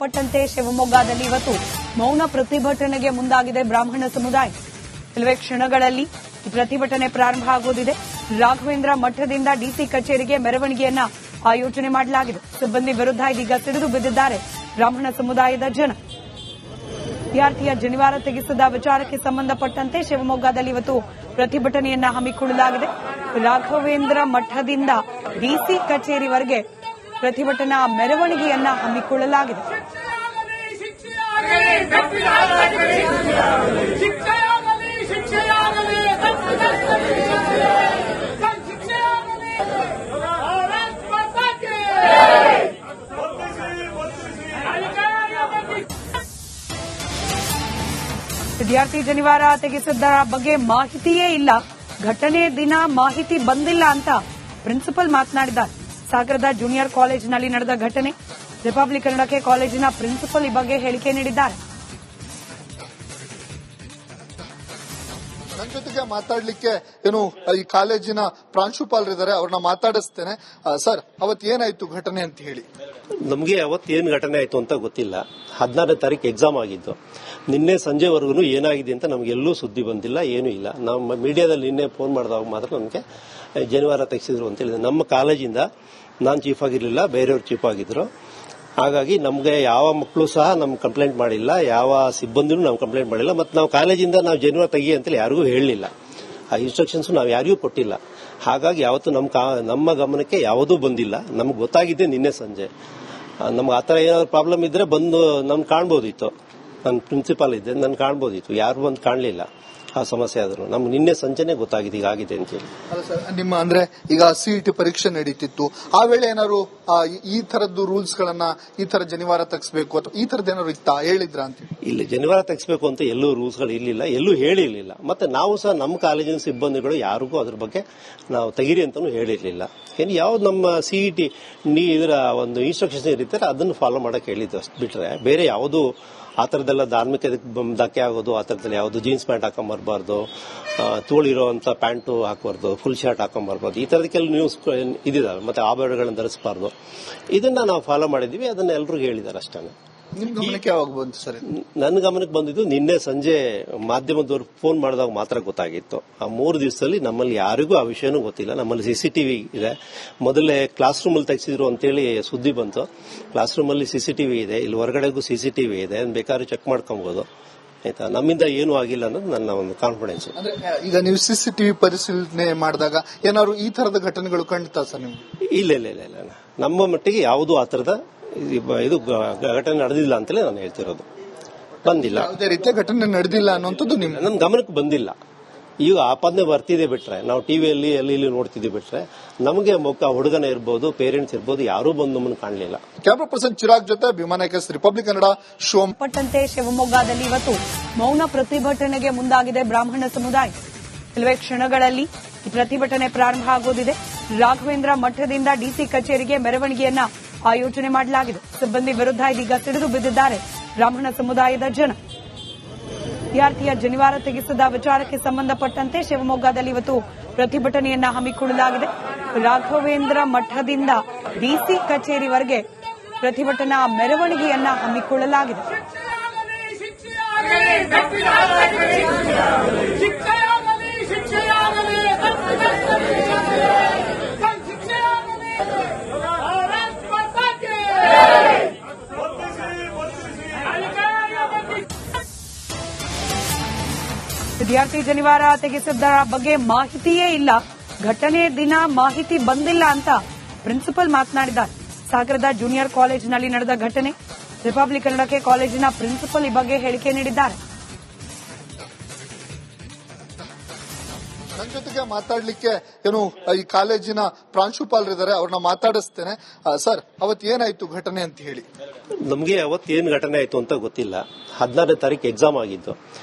ಸಂಬಂಧಪಟ್ಟಂತೆ ಶಿವಮೊಗ್ಗದಲ್ಲಿ ಇವತ್ತು ಮೌನ ಪ್ರತಿಭಟನೆಗೆ ಮುಂದಾಗಿದೆ ಬ್ರಾಹ್ಮಣ ಸಮುದಾಯ. ಕೆಲವೇ ಕ್ಷಣಗಳಲ್ಲಿ ಈ ಪ್ರತಿಭಟನೆ ಪ್ರಾರಂಭ ಆಗುವುದಿದೆ. ರಾಘವೇಂದ್ರ ಮಠದಿಂದ ಡಿಸಿ ಕಚೇರಿಗೆ ಮೆರವಣಿಗೆಯನ್ನ ಆಯೋಜನೆ ಮಾಡಲಾಗಿದೆ. ಸಿಬ್ಬಂದಿ ವಿರುದ್ಧ ಇದೀಗ ಸಿಡಿದು ಬಿದ್ದಿದ್ದಾರೆ ಬ್ರಾಹ್ಮಣ ಸಮುದಾಯದ ಜನ. ವಿದ್ಯಾರ್ಥಿಯ ಜನಿವಾರ ತೆಗೆಸಿದ ವಿಚಾರಕ್ಕೆ ಸಂಬಂಧಪಟ್ಟಂತೆ ಶಿವಮೊಗ್ಗದಲ್ಲಿ ಇವತ್ತು ಪ್ರತಿಭಟನೆಯನ್ನ ಹಮ್ಮಿಕೊಳ್ಳಲಾಗಿದೆ. ರಾಘವೇಂದ್ರ ಮಠದಿಂದ ಡಿಸಿ ಕಚೇರಿವರೆಗೆ ಪ್ರತಿಭಟನಾ ಮೆರವಣಿಗೆಯನ್ನ ಹಮ್ಮಿಕೊಳ್ಳಲಾಗಿದೆ. ವಿದ್ಯಾರ್ಥಿ ಜನಿವಾರ ತೆಗೆಸಿದ ಬಗ್ಗೆ ಮಾಹಿತಿಯೇ ಇಲ್ಲ, ಘಟನೆ ದಿನ ಮಾಹಿತಿ ಬಂದಿಲ್ಲ ಅಂತ ಪ್ರಿನ್ಸಿಪಲ್ ಮಾತನಾಡಿದ್ದಾರೆ. ಸಾಗರದ ಜೂನಿಯರ್ ಕಾಲೇಜಿನಲ್ಲಿ ನಡೆದ ಘಟನೆ. ರಿಪಬ್ಲಿಕ್ ಕನ್ನಡಕ್ಕೆ ಕಾಲೇಜಿನ ಪ್ರಿನ್ಸಿಪಲ್ ಈ ಬಗ್ಗೆ ಹೇಳಿಕೆ ನೀಡಿದ್ದಾರೆ. ನನ್ನ ಜೊತೆಗೆ ಮಾತಾಡ್ಲಿಕ್ಕೆ ಈ ಕಾಲೇಜಿನ ಪ್ರಾಂಶುಪಾಲರಿದ್ದಾರೆ, ಅವ್ರನ್ನ ಮಾತಾಡಿಸ್ತೇನೆ. ಸರ್, ಅವತ್ತು ಏನಾಯ್ತು ಘಟನೆ ಅಂತ ಹೇಳಿ. ನಮಗೆ ಅವತ್ತು ಏನ್ ಘಟನೆ ಆಯ್ತು ಅಂತ ಗೊತ್ತಿಲ್ಲ. 16ನೇ ತಾರೀಕು ಎಕ್ಸಾಮ್ ಆಗಿದ್ದು. ನಿನ್ನೆ ಸಂಜೆವರೆಗೂ ಏನಾಗಿದೆ ಅಂತ ನಮಗೆಲ್ಲೂ ಸುದ್ದಿ ಬಂದಿಲ್ಲ, ಏನೂ ಇಲ್ಲ. ನಮ್ಮ ಮೀಡಿಯಾದಲ್ಲಿ ನಿನ್ನೆ ಫೋನ್ ಮಾಡಿದಾಗ ಮಾತ್ರ ನಮಗೆ ಜನಿವಾರ ತೆಗೆಸಿದ್ರು ಅಂತ ಹೇಳಿದ್ರು. ನಮ್ಮ ಕಾಲೇಜಿಂದ ನಾನು ಚೀಫ್ ಆಗಿರಲಿಲ್ಲ, ಬೇರೆಯವರು ಚೀಫ್ ಆಗಿದ್ರು. ಹಾಗಾಗಿ ನಮಗೆ ಯಾವ ಮಕ್ಕಳು ಸಹ ನಮ್ಗೆ ಕಂಪ್ಲೇಂಟ್ ಮಾಡಿಲ್ಲ, ಯಾವ ಸಿಬ್ಬಂದಿನೂ ನಾವು ಕಂಪ್ಲೇಂಟ್ ಮಾಡಿಲ್ಲ. ಮತ್ತು ನಾವು ಕಾಲೇಜಿಂದ ನಾವು ಜನಿವಾರ ತೆಗಿ ಅಂತೇಳಿ ಯಾರಿಗೂ ಹೇಳಲಿಲ್ಲ. ಆ ಇನ್ಸ್ಟ್ರಕ್ಷನ್ಸ್ ನಾವು ಯಾರಿಗೂ ಕೊಟ್ಟಿಲ್ಲ. ಹಾಗಾಗಿ ಯಾವತ್ತು ನಮ್ಮ ಗಮನಕ್ಕೆ ಯಾವುದೂ ಬಂದಿಲ್ಲ. ನಮ್ಗೆ ಗೊತ್ತಾಗಿದೆ ನಿನ್ನೆ ಸಂಜೆ. ನಮ್ಗೆ ಆ ಥರ ಏನಾದ್ರು ಪ್ರಾಬ್ಲಮ್ ಇದ್ರೆ ಬಂದು ನಮ್ಗೆ ಕಾಣ್ಬೋದಿತ್ತು. ನನ್ನ ಪ್ರಿನ್ಸಿಪಾಲ್ ಇದ್ದೆ, ನನ್ ಕಾಣ್ಬೋದಿತ್ತು. ಯಾರು ಬಂದು ಕಾಣಲಿಲ್ಲ ಆ ಸಮಸ್ಯೆ ಆದ್ರೂ. ನಮ್ಗೆ ನಿನ್ನೆ ಸಂಜೆನೆ ಗೊತ್ತಾಗಿದೆ ಹೀಗಾಗಿದೆ ಅಂತೇಳಿ. ನಿಮ್ಮ ಅಂದ್ರೆ ಈಗ ಸಿಇಟಿ ಪರೀಕ್ಷೆ ನಡೀತಿತ್ತು, ಆ ವೇಳೆ ಏನಾದ್ರು ಈ ತರದ್ದು ರೂಲ್ಸ್ ಗಳನ್ನ, ಈ ತರ ಜನಿವಾರ ತೆಗಿಸಬೇಕು ಅಥವಾ ಈ ತರದ್ದು ಏನಾದ್ರು ಇತ್ತಾ, ಹೇಳಿದ್ರ ಅಂತ? ಇಲ್ಲ, ಜನಿವಾರ ತೆಗಿಸಬೇಕು ಅಂತ ಎಲ್ಲೂ ರೂಲ್ಸ್ ಗಳು ಇರ್ಲಿಲ್ಲ, ಎಲ್ಲೂ ಹೇಳಿರ್ಲಿಲ್ಲ. ಮತ್ತೆ ನಾವು ಸಹ ನಮ್ಮ ಕಾಲೇಜಿನ ಸಿಬ್ಬಂದಿಗಳು ಯಾರಿಗೂ ಅದ್ರ ಬಗ್ಗೆ ನಾವು ತೆಗಿರಿ ಅಂತಾನು ಹೇಳಿರ್ಲಿಲ್ಲ. ಏನ್ ಯಾವ್ದು ನಮ್ಮ ಸಿಇಟಿ ಇದರ ಒಂದು ಇನ್ಸ್ಟ್ರಕ್ಷನ್ಸ್ ಇರುತ್ತೆ ಅದನ್ನು ಫಾಲೋ ಮಾಡಕ್ ಹೇಳಿದ್ದು, ಅಷ್ಟು ಬಿಟ್ರೆ ಬೇರೆ ಯಾವುದು ಆ ಥರದ್ದೆಲ್ಲ ಧಾರ್ಮಿಕ ಧಕ್ಕೆ ಆಗೋದು, ಆ ಥರದಲ್ಲಿ ಯಾವುದು ಜೀನ್ಸ್ ಪ್ಯಾಂಟ್ ಹಾಕೊಂಬರ್ಬಾರ್ದು, ತೋಳಿರೋಂಥ ಪ್ಯಾಂಟು ಹಾಕಬಾರ್ದು, ಫುಲ್ ಶರ್ಟ್ ಹಾಕೊಂಬರ್ಬಾರ್ದು, ಈ ಥರದಕ್ಕೆಲ್ಲ ನ್ಯೂಸ್ ಇದಿದಾವೆ. ಮತ್ತೆ ಆಭರಣಗಳನ್ನು ಧರಿಸಬಾರ್ದು. ಇದನ್ನ ನಾವು ಫಾಲೋ ಮಾಡಿದೀವಿ, ಅದನ್ನ ಎಲ್ರಿಗೂ ಹೇಳಿದ್ದಾರೆ ಅಷ್ಟೇ. ನಿಮ್ ಗಮನಕ್ಕೆ ಯಾವಾಗ ಬಂತು ಸರ್? ನನ್ನ ಗಮನಕ್ಕೆ ಬಂದಿದ್ದು ನಿನ್ನೆ ಸಂಜೆ ಮಾಧ್ಯಮದವ್ರು ಫೋನ್ ಮಾಡಿದಾಗ ಮಾತ್ರ ಗೊತ್ತಾಗಿತ್ತು. ಆ 3 ದಿವಸದಲ್ಲಿ ನಮ್ಮಲ್ಲಿ ಯಾರಿಗೂ ಆ ವಿಷಯನೂ ಗೊತ್ತಿಲ್ಲ. ನಮ್ಮಲ್ಲಿ ಸಿಸಿಟಿವಿ ಇದೆ. ಮೊದಲೇ ಕ್ಲಾಸ್ ರೂಮ್ ಅಲ್ಲಿ ತೆಗೆಸಿದ್ರು ಅಂತೇಳಿ ಸುದ್ದಿ ಬಂತು. ಕ್ಲಾಸ್ ರೂಮ್ ಅಲ್ಲಿ ಸಿಸಿಟಿವಿ ಇದೆ, ಇಲ್ಲಿ ಹೊರಗಡೆಗೂ ಸಿಸಿಟಿವಿ ಇದೆ, ಬೇಕಾದ್ರೂ ಚೆಕ್ ಮಾಡ್ಕೊಬಹುದು. ಆಯ್ತಾ, ನಮ್ಮಿಂದ ಏನೂ ಆಗಿಲ್ಲ ಅನ್ನೋದು ನನ್ನ ಒಂದು ಕಾನ್ಫಿಡೆನ್ಸ್. ಈಗ ನೀವು ಸಿಸಿಟಿವಿ ಪರಿಶೀಲನೆ ಮಾಡಿದಾಗ ಏನಾದ್ರು ಈ ತರದ ಘಟನೆಗಳು ಕಂಡಿತಾ ಸರ್ ನಿಮ್ಗೆ? ಇಲ್ಲ, ನಮ್ಮ ಮಟ್ಟಿಗೆ ಯಾವುದೂ ಆ ತರದ ಇದು ಘಟನೆ ನಡೆದಿಲ್ಲ ಅಂತಲೇ ನಾನು ಹೇಳ್ತಿರೋದು. ಬಂದಿಲ್ಲ, ಯಾವುದೇ ರೀತಿಯ ಘಟನೆ ನಡೆದಿಲ್ಲ ಅನ್ನೋಂಥದ್ದು ನನ್ನ ಗಮನಕ್ಕೆ ಬಂದಿಲ್ಲ. ಈಗ ಆಪಾದನೆ ಬರ್ತಿದೆ ಬಿಟ್ರೆ, ನಾವು ಟಿವಿಯಲ್ಲಿ ಅಲ್ಲಿ ನೋಡ್ತಿದ್ವಿ ಬಿಟ್ರೆ, ನಮಗೆ ಹುಡುಗನ ಇರ್ಬೋದು, ಪೇರೆಂಟ್ಸ್ ಇರ್ಬೋದು, ಯಾರೂ ಬಂದು ನಮ್ಮನ್ನು ಕಾಣಲಿಲ್ಲ. ಕ್ಯಾಮರಾ ಪರ್ಸನ್ ಚಿರಾಗ್ ಜೊತೆ ಭೀಮಾನಾಯ್ಕ, ರಿಪಬ್ಲಿಕ್ ಕನ್ನಡ, ಪಟ್ಟಂತೆ ಶಿವಮೊಗ್ಗದಲ್ಲಿ ಇವತ್ತು ಮೌನ ಪ್ರತಿಭಟನೆಗೆ ಮುಂದಾಗಿದೆ ಬ್ರಾಹ್ಮಣ ಸಮುದಾಯ. ಕೆಲವೇ ಕ್ಷಣಗಳಲ್ಲಿ ಈ ಪ್ರತಿಭಟನೆ ಪ್ರಾರಂಭ ಆಗುವುದಿದೆ. ರಾಘವೇಂದ್ರ ಮಠದಿಂದ ಡಿಸಿ ಕಚೇರಿಗೆ ಮೆರವಣಿಗೆಯನ್ನ ಆಯೋಜನೆ ಮಾಡಲಾಗಿದೆ. ಸಿಬ್ಬಂದಿ ವಿರುದ್ಧ ಇದೀಗ ಸಿಡಿದು ಬಿದ್ದಿದ್ದಾರೆ ಬ್ರಾಹ್ಮಣ ಸಮುದಾಯದ ಜನ. ವಿದ್ಯಾರ್ಥಿಯ ಜನಿವಾರ ತೆಗೆಸಿದ ವಿಚಾರಕ್ಕೆ ಸಂಬಂಧಪಟ್ಟಂತೆ ಶಿವಮೊಗ್ಗದಲ್ಲಿ ಇವತ್ತು ಪ್ರತಿಭಟನೆಯನ್ನ ಹಮ್ಮಿಕೊಳ್ಳಲಾಗಿದೆ. ರಾಘವೇಂದ್ರ ಮಠದಿಂದ ಡಿಸಿ ಕಚೇರಿವರೆಗೆ ಪ್ರತಿಭಟನಾ ಮೆರವಣಿಗೆಯನ್ನ ಹಮ್ಮಿಕೊಳ್ಳಲಾಗಿದೆ. ವಿದ್ಯಾರ್ಥಿ ಜನಿವಾರ ತೆಗೆಸಿದ ಬಗ್ಗೆ ಮಾಹಿತಿಯೇ ಇಲ್ಲ, ಘಟನೆ ದಿನ ಮಾಹಿತಿ ಬಂದಿಲ್ಲ ಅಂತ ಪ್ರಿನ್ಸಿಪಲ್ ಮಾತನಾಡಿದ್ದಾರೆ. ಸಾಗರದ ಜೂನಿಯರ್ ಕಾಲೇಜಿನಲ್ಲಿ ನಡೆದ ಘಟನೆ. ರಿಪಬ್ಲಿಕ್ ಕನ್ನಡಕ್ಕೆ ಕಾಲೇಜಿನ ಪ್ರಿನ್ಸಿಪಲ್ ಈ ಬಗ್ಗೆ ಹೇಳಿಕೆ ನೀಡಿದ್ದಾರೆ. ನನ್ನ ಜೊತೆಗೆ ಮಾತಾಡ್ಲಿಕ್ಕೆ ಈ ಕಾಲೇಜಿನ ಪ್ರಾಂಶುಪಾಲರಿದ್ದಾರೆ, ಅವ್ರನ್ನ ಮಾತಾಡಿಸ್ತೇನೆ. ಸರ್, ಅವತ್ತು ಏನಾಯ್ತು ಘಟನೆ ಅಂತ ಹೇಳಿ. ನಮಗೆ ಅವತ್ತು ಏನ್ ಘಟನೆ ಆಯ್ತು ಅಂತ ಗೊತ್ತಿಲ್ಲ. 16ನೇ ತಾರೀಕು ಎಕ್ಸಾಮ್ ಆಗಿದ್ದು.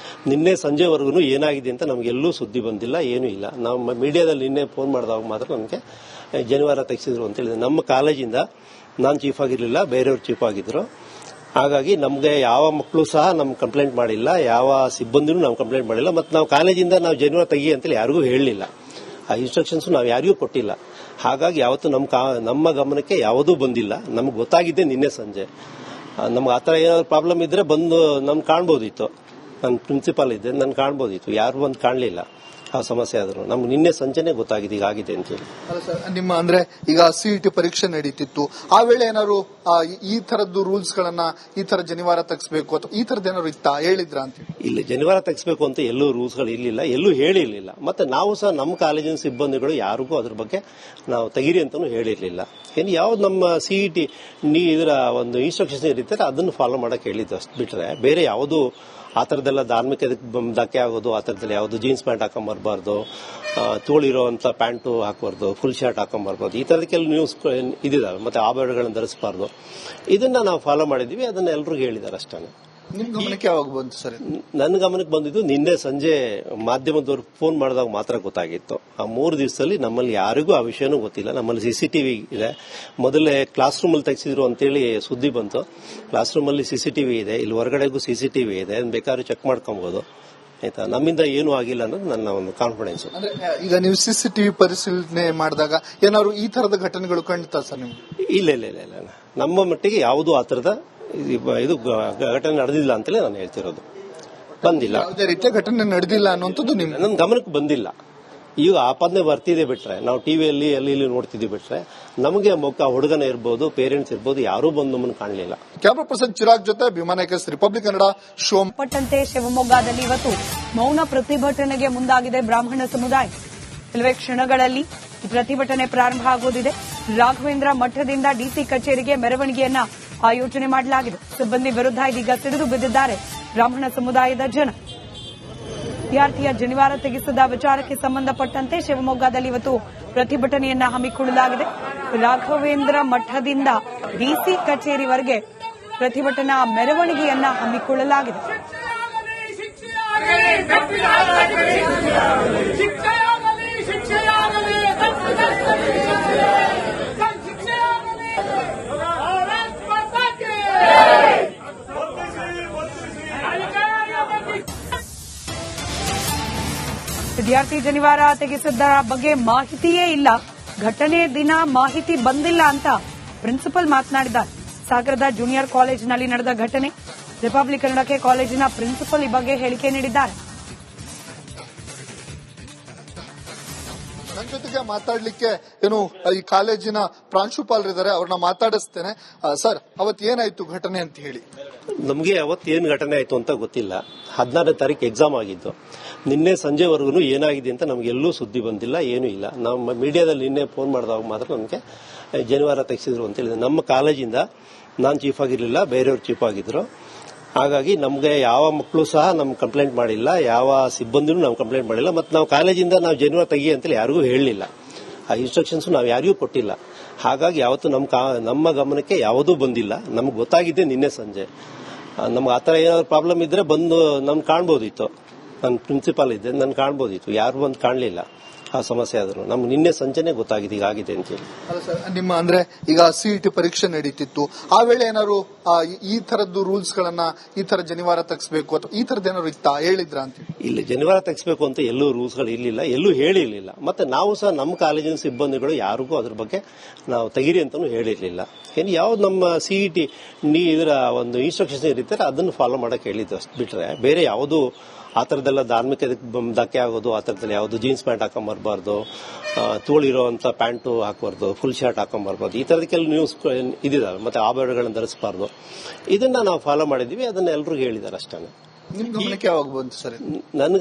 ನಿನ್ನೆ ಸಂಜೆವರೆಗೂ ಏನಾಗಿದೆ ಅಂತ ನಮಗೆಲ್ಲೂ ಸುದ್ದಿ ಬಂದಿಲ್ಲ, ಏನೂ ಇಲ್ಲ. ನಮ್ಮ ಮೀಡಿಯಾದಲ್ಲಿ ನಿನ್ನೆ ಫೋನ್ ಮಾಡಿದಾಗ ಮಾತ್ರ ನಮಗೆ ಜನಿವಾರ ತೆಗೆಸಿದ್ರು ಅಂತ ಹೇಳಿದ್ರು. ನಮ್ಮ ಕಾಲೇಜಿಂದ ನಾನು ಚೀಫ್ ಆಗಿರಲಿಲ್ಲ, ಬೇರೆಯವರು ಚೀಫ್ ಆಗಿದ್ರು. ಹಾಗಾಗಿ ನಮಗೆ ಯಾವ ಮಕ್ಕಳು ಸಹ ನಮ್ಗೆ ಕಂಪ್ಲೇಂಟ್ ಮಾಡಿಲ್ಲ, ಯಾವ ಸಿಬ್ಬಂದಿನೂ ನಾವು ಕಂಪ್ಲೇಂಟ್ ಮಾಡಿಲ್ಲ. ಮತ್ತು ನಾವು ಕಾಲೇಜಿಂದ ನಾವು ಜನಿವಾರ ತೆಗಿ ಅಂತೇಳಿ ಯಾರಿಗೂ ಹೇಳಲಿಲ್ಲ. ಆ ಇನ್ಸ್ಟ್ರಕ್ಷನ್ಸ್ ನಾವು ಯಾರಿಗೂ ಕೊಟ್ಟಿಲ್ಲ. ಹಾಗಾಗಿ ಯಾವತ್ತು ನಮ್ಮ ಗಮನಕ್ಕೆ ಯಾವುದೂ ಬಂದಿಲ್ಲ. ನಮ್ಗೆ ಗೊತ್ತಾಗಿದೆ ನಿನ್ನೆ ಸಂಜೆ. ನಮ್ಗೆ ಆ ಥರ ಏನಾದ್ರು ಪ್ರಾಬ್ಲಮ್ ಇದ್ರೆ ಬಂದು ನಮ್ಗೆ ಕಾಣ್ಬೋದಿತ್ತು. ನನ್ನ ಪ್ರಿನ್ಸಿಪಾಲ್ ಇದ್ದೆ, ನಾನು ಕಾಣ್ಬೋದಿತ್ತು. ಯಾರು ಬಂದು ಕಾಣಲಿಲ್ಲ ಆ ಸಮಸ್ಯೆ ಆದರೂ. ನಮ್ಗೆ ನಿನ್ನೆ ಸಂಜೆನೆ ಗೊತ್ತಾಗಿದೆ ಹೀಗಾಗಿದೆ ಅಂತೇಳಿ. ಅಲ್ಲ ಸರ್, ನಿಮ್ಮ ಅಂದ್ರೆ ಈಗ ಸಿಇಟಿ ಪರೀಕ್ಷೆ ನಡೀತಿತ್ತು, ಆ ವೇಳೆ ಏನಾದ್ರು ಈ ತರದ್ದು ರೂಲ್ಸ್ ಗಳನ್ನ ಈ ತರ ಜನಿವಾರ ತೆಗಿಸ್ಬೇಕು ಅಥವಾ ಈ ತರದ್ ಏನಾದ್ರು ಇತ್ತಾ, ಹೇಳಿದ್ರ ಅಂತ? ಇಲ್ಲ, ಜನಿವಾರ ತೆಗಿಸ್ಬೇಕು ಅಂತ ಎಲ್ಲೂ ರೂಲ್ಸ್ಗಳು ಇರಲಿಲ್ಲ, ಎಲ್ಲೂ ಹೇಳಿರ್ಲಿಲ್ಲ. ಮತ್ತೆ ನಾವು ಸಹ ನಮ್ಮ ಕಾಲೇಜಿನ ಸಿಬ್ಬಂದಿಗಳು ಯಾರಿಗೂ ಅದ್ರ ಬಗ್ಗೆ ನಾವು ತೆಗೀರಿ ಅಂತಾನು ಹೇಳಿರ್ಲಿಲ್ಲ. ಏನು ಯಾವ್ದು ನಮ್ಮ ಸಿಇಟಿ ಇದರ ಒಂದು ಇನ್ಸ್ಟ್ರಕ್ಷನ್ಸ್ ಇರುತ್ತೆ ಅದನ್ನು ಫಾಲೋ ಮಾಡಕ್ ಹೇಳಿದ್ದು, ಅಷ್ಟು ಬಿಟ್ರೆ ಬೇರೆ ಯಾವುದು ಆ ಥರದ್ದೆಲ್ಲ ಧಾರ್ಮಿಕ ಧಕ್ಕೆ ಆಗೋದು, ಆ ಥರದಲ್ಲಿ ಯಾವುದು ಜೀನ್ಸ್ ಪ್ಯಾಂಟ್ ಹಾಕೊಂಬರ್ಬಾರ್ದು, ತೋಳಿರೋಂಥ ಪ್ಯಾಂಟು ಹಾಕಬಾರ್ದು, ಫುಲ್ ಶರ್ಟ್ ಹಾಕೊಂಬರ್ಬಾರ್ದು, ಈ ಥರದಕ್ಕೆಲ್ಲ ನ್ಯೂಸ್ ಇದಿದಾವೆ. ಮತ್ತೆ ಆಭರಣಗಳನ್ನು ಧರಿಸಬಾರ್ದು. ಇದನ್ನ ನಾವು ಫಾಲೋ ಮಾಡಿದೀವಿ, ಅದನ್ನ ಎಲ್ರಿಗೂ ಹೇಳಿದ್ದಾರೆ ಅಷ್ಟೇ. ನಿಮ್ ಗಮನಕ್ಕೆ ಯಾವಾಗ ಬಂತು ಸರ್? ನನ್ನ ಗಮನಕ್ಕೆ ಬಂದಿದ್ದು ನಿನ್ನೆ ಸಂಜೆ ಮಾಧ್ಯಮದವ್ರು ಫೋನ್ ಮಾಡಿದಾಗ ಮಾತ್ರ ಗೊತ್ತಾಗಿತ್ತು. ಆ 3 ದಿವಸದಲ್ಲಿ ನಮ್ಮಲ್ಲಿ ಯಾರಿಗೂ ಆ ವಿಷಯನೂ ಗೊತ್ತಿಲ್ಲ. ನಮ್ಮಲ್ಲಿ ಸಿಸಿಟಿವಿ ಇದೆ. ಮೊದಲೇ ಕ್ಲಾಸ್ ರೂಮ್ ಅಲ್ಲಿ ತೆಗೆಸಿದ್ರು ಅಂತೇಳಿ ಸುದ್ದಿ ಬಂತು. ಕ್ಲಾಸ್ ರೂಮ್ ಅಲ್ಲಿ ಸಿಸಿಟಿವಿ ಇದೆ, ಇಲ್ಲಿ ಹೊರಗಡೆಗೂ ಸಿಸಿಟಿವಿ ಇದೆ, ಬೇಕಾದ್ರೂ ಚೆಕ್ ಮಾಡ್ಕೊಬಹುದು. ಆಯ್ತಾ, ನಮ್ಮಿಂದ ಏನೂ ಆಗಿಲ್ಲ ಅನ್ನೋದು ನನ್ನ ಒಂದು ಕಾನ್ಫಿಡೆನ್ಸ್. ಅಂದ್ರೆ ಈಗ ನೀವು ಸಿಸಿಟಿವಿ ಪರಿಶೀಲನೆ ಮಾಡಿದಾಗ ಏನಾದ್ರು ಈ ತರದ ಘಟನೆಗಳು ಕಂಡಿತಾ ಸರ್ ನಿಮ್ಗೆ? ಇಲ್ಲ, ನಮ್ಮ ಮಟ್ಟಿಗೆ ಯಾವುದೂ ಆ ತರದ ಇದು ಘಟನೆ ನಡೆದಿಲ್ಲ ಅಂತಲೇ ನಾನು ಹೇಳ್ತಿರೋದು. ಬಂದಿಲ್ಲ, ಯಾವುದೇ ರೀತಿಯ ಘಟನೆ ನಡೆದಿಲ್ಲ ಅನ್ನುವಂಥದ್ದು ನನ್ನ ಗಮನಕ್ಕೆ ಬಂದಿಲ್ಲ. ಈಗ ಆಪಾದನೆ ಬರ್ತಿದೆ ಬಿಟ್ರೆ, ನಾವು ಟಿವಿಯಲ್ಲಿ ಅಲ್ಲಿ ಇಲ್ಲಿ ನೋಡ್ತಿದ್ವಿ ಬಿಟ್ರೆ, ನಮಗೆ ಹುಡುಗನ ಇರ್ಬೋದು, ಪೇರೆಂಟ್ಸ್ ಇರ್ಬೋದು, ಯಾರೂ ಬಂದು ನಮ್ಮನ್ನು ಕಾಣಲಿಲ್ಲ. ಕ್ಯಾಮರಾ ಪರ್ಸನ್ ಚಿರಾಗ್ ಜೊತೆ ಭೀಮಾನಾಯಕಸ್, ರಿಪಬ್ಲಿಕ್ ಕನ್ನಡ, ಶೋ. ಪಟ್ಟಂತೆ ಶಿವಮೊಗ್ಗದಲ್ಲಿ ಇವತ್ತು ಮೌನ ಪ್ರತಿಭಟನೆಗೆ ಮುಂದಾಗಿದೆ ಬ್ರಾಹ್ಮಣ ಸಮುದಾಯ. ಕೆಲವೇ ಕ್ಷಣಗಳಲ್ಲಿ ಈ ಪ್ರತಿಭಟನೆ ಪ್ರಾರಂಭ ಆಗೋದಿದೆ. ರಾಘವೇಂದ್ರ ಮಠದಿಂದ ಡಿಸಿ ಕಚೇರಿಗೆ ಮೆರವಣಿಗೆಯನ್ನ ಆಯೋಜನೆ ಮಾಡಲಾಗಿದೆ. ಸಿಬ್ಬಂದಿ ವಿರುದ್ಧ ಇದೀಗ ಸಿಡಿದು ಬಿದ್ದಿದ್ದಾರೆ ಬ್ರಾಹ್ಮಣ ಸಮುದಾಯದ ಜನ. ವಿದ್ಯಾರ್ಥಿಯ ಜನಿವಾರ ತೆಗೆಸಿದ ವಿಚಾರಕ್ಕೆ ಸಂಬಂಧಪಟ್ಟಂತೆ ಶಿವಮೊಗ್ಗದಲ್ಲಿ ಇವತ್ತು ಪ್ರತಿಭಟನೆಯನ್ನ ಹಮ್ಮಿಕೊಳ್ಳಲಾಗಿದೆ. ರಾಘವೇಂದ್ರ ಮಠದಿಂದ ಡಿಸಿ ಕಚೇರಿವರೆಗೆ ಪ್ರತಿಭಟನಾ ಮೆರವಣಿಗೆಯನ್ನ ಹಮ್ಮಿಕೊಳ್ಳಲಾಗಿದೆ. ವಿದ್ಯಾರ್ಥಿ ಜನಿವಾರ ತೆಗೆಸಿದ್ದರ ಬಗ್ಗೆ ಮಾಹಿತಿಯೇ ಇಲ್ಲ, ಘಟನೆ ದಿನ ಮಾಹಿತಿ ಬಂದಿಲ್ಲ ಅಂತ ಪ್ರಿನ್ಸಿಪಲ್ ಮಾತನಾಡಿದ್ದಾರೆ. ಸಾಗರದ ಜೂನಿಯರ್ ಕಾಲೇಜಿನಲ್ಲಿ ನಡೆದ ಘಟನೆ. ರಿಪಬ್ಲಿಕ್ ಕನ್ನಡಕ್ಕೆ ಕಾಲೇಜಿನ ಪ್ರಿನ್ಸಿಪಲ್ ಈ ಬಗ್ಗೆ ಹೇಳಿಕೆ ನೀಡಿದ್ದಾರೆ. ನನ್ನ ಜೊತೆಗೆ ಮಾತಾಡ್ಲಿಕ್ಕೆ ಏನು ಈ ಕಾಲೇಜಿನ ಪ್ರಾಂಶುಪಾಲರಿದ್ದಾರೆ, ಅವ್ರನ್ನ ಮಾತಾಡಿಸ್ತೇನೆ. ಸರ್, ಅವತ್ತು ಏನಾಯ್ತು ಘಟನೆ ಅಂತ ಹೇಳಿ? ನಮಗೆ ಅವತ್ತು ಏನು ಘಟನೆ ಆಯ್ತು ಅಂತ ಗೊತ್ತಿಲ್ಲ. 16ನೇ ತಾರೀಕು ಎಕ್ಸಾಮ್ ಆಗಿದ್ದು. ನಿನ್ನೆ ಸಂಜೆವರೆಗೂ ಏನಾಗಿದೆ ಅಂತ ನಮಗೆಲ್ಲೂ ಸುದ್ದಿ ಬಂದಿಲ್ಲ, ಏನೂ ಇಲ್ಲ. ನಮ್ಮ ಮೀಡಿಯಾದಲ್ಲಿ ನಿನ್ನೆ ಫೋನ್ ಮಾಡಿದಾಗ ಮಾತ್ರ ನಮಗೆ ಜನಿವಾರ ತೆಗೆಸಿದ್ರು ಅಂತ ಹೇಳಿದ್ರು. ನಮ್ಮ ಕಾಲೇಜಿಂದ ನಾನು ಚೀಫ್ ಆಗಿರಲಿಲ್ಲ, ಬೇರೆಯವರು ಚೀಫ್ ಆಗಿದ್ರು. ಹಾಗಾಗಿ ನಮಗೆ ಯಾವ ಮಕ್ಕಳು ಸಹ ನಮ್ಗೆ ಕಂಪ್ಲೇಂಟ್ ಮಾಡಿಲ್ಲ, ಯಾವ ಸಿಬ್ಬಂದಿನೂ ನಾವು ಕಂಪ್ಲೇಂಟ್ ಮಾಡಿಲ್ಲ. ಮತ್ತು ನಾವು ಕಾಲೇಜಿಂದ ನಾವು ಜನಿವಾರ ತೆಗಿ ಅಂತೇಳಿ ಯಾರಿಗೂ ಹೇಳಲಿಲ್ಲ. ಆ ಇನ್ಸ್ಟ್ರಕ್ಷನ್ಸ್ ನಾವು ಯಾರಿಗೂ ಕೊಟ್ಟಿಲ್ಲ. ಹಾಗಾಗಿ ಯಾವತ್ತು ನಮ್ಮ ಗಮನಕ್ಕೆ ಯಾವುದೂ ಬಂದಿಲ್ಲ. ನಮ್ಗೆ ಗೊತ್ತಾಗಿದೆ ನಿನ್ನೆ ಸಂಜೆ. ನಮ್ಗೆ ಆ ಥರ ಏನಾದ್ರು ಪ್ರಾಬ್ಲಮ್ ಇದ್ರೆ ಬಂದು ನಮ್ಗೆ ಕಾಣ್ಬೋದಿತ್ತು. ನನ್ನ ಪ್ರಿನ್ಸಿಪಾಲ್ ಇದ್ದೆ, ನಾನು ಕಾಣ್ಬೋದಿತ್ತು. ಯಾರು ಬಂದು ಕಾಣಲಿಲ್ಲ ಆ ಸಮಸ್ಯೆ ಆದರೂ. ನಮ್ಗೆ ನಿನ್ನೆ ಸಂಜೆನೆ ಗೊತ್ತಾಗಿದೆ ಹೀಗಾಗಿದೆ ಅಂತೇಳಿ. ಅಲ್ಲ ಸರ್, ನಿಮ್ಮ ಅಂದ್ರೆ ಈಗ ಸಿಇಟಿ ಪರೀಕ್ಷೆ ನಡೀತಿತ್ತು, ಆ ವೇಳೆ ಏನಾದ್ರು ಈ ತರದ್ದು ರೂಲ್ಸ್ ಗಳನ್ನ ಈ ತರ ಜನಿವಾರ ತೆಗಿಸ್ಬೇಕು ಅಥವಾ ಈ ತರದ್ ಏನಾದ್ರು ಇತ್ತಾ, ಹೇಳಿದ್ರ ಅಂತ? ಇಲ್ಲ, ಜನಿವಾರ ತೆಗಿಸ್ಬೇಕು ಅಂತ ಎಲ್ಲೂ ರೂಲ್ಸ್ಗಳು ಇರಲಿಲ್ಲ, ಎಲ್ಲೂ ಹೇಳಿರ್ಲಿಲ್ಲ. ಮತ್ತೆ ನಾವು ಸಹ ನಮ್ಮ ಕಾಲೇಜಿನ ಸಿಬ್ಬಂದಿಗಳು ಯಾರಿಗೂ ಅದ್ರ ಬಗ್ಗೆ ನಾವು ತೆಗೀರಿ ಅಂತಾನು ಹೇಳಿರ್ಲಿಲ್ಲ. ಏನು ಯಾವ್ದು ನಮ್ಮ ಸಿಇಟಿ ಇದರ ಒಂದು ಇನ್ಸ್ಟ್ರಕ್ಷನ್ಸ್ ಇರುತ್ತೆ ಅದನ್ನು ಫಾಲೋ ಮಾಡಕ್ ಹೇಳಿದ್ದು, ಅಷ್ಟು ಬಿಟ್ರೆ ಬೇರೆ ಯಾವುದು ಆ ಥರದ್ದೆಲ್ಲ ಧಾರ್ಮಿಕ ಧಕ್ಕೆ ಆಗೋದು, ಆ ಥರದಲ್ಲಿ ಯಾವುದು ಜೀನ್ಸ್ ಪ್ಯಾಂಟ್ ಹಾಕೊಂಬರ್ಬಾರ್ದು, ತೋಳಿರೋಂಥ ಪ್ಯಾಂಟು ಹಾಕಬಾರ್ದು, ಫುಲ್ ಶರ್ಟ್ ಹಾಕೊಂಬರ್ಬಾರ್ದು, ಈ ಥರದಕ್ಕೆಲ್ಲ ನ್ಯೂಸ್ ಇದಿದಾವೆ. ಮತ್ತೆ ಆಭರಣಗಳನ್ನು ಧರಿಸಬಾರ್ದು. ಇದನ್ನ ನಾವು ಫಾಲೋ ಮಾಡಿದೀವಿ, ಅದನ್ನ ಎಲ್ರಿಗೂ ಹೇಳಿದ್ದಾರೆ ಅಷ್ಟೇ. ನಿಮ್ ಗಮನಕ್ಕೆ ಯಾವಾಗ ಬಂತು ಸರ್? ನನ್ನ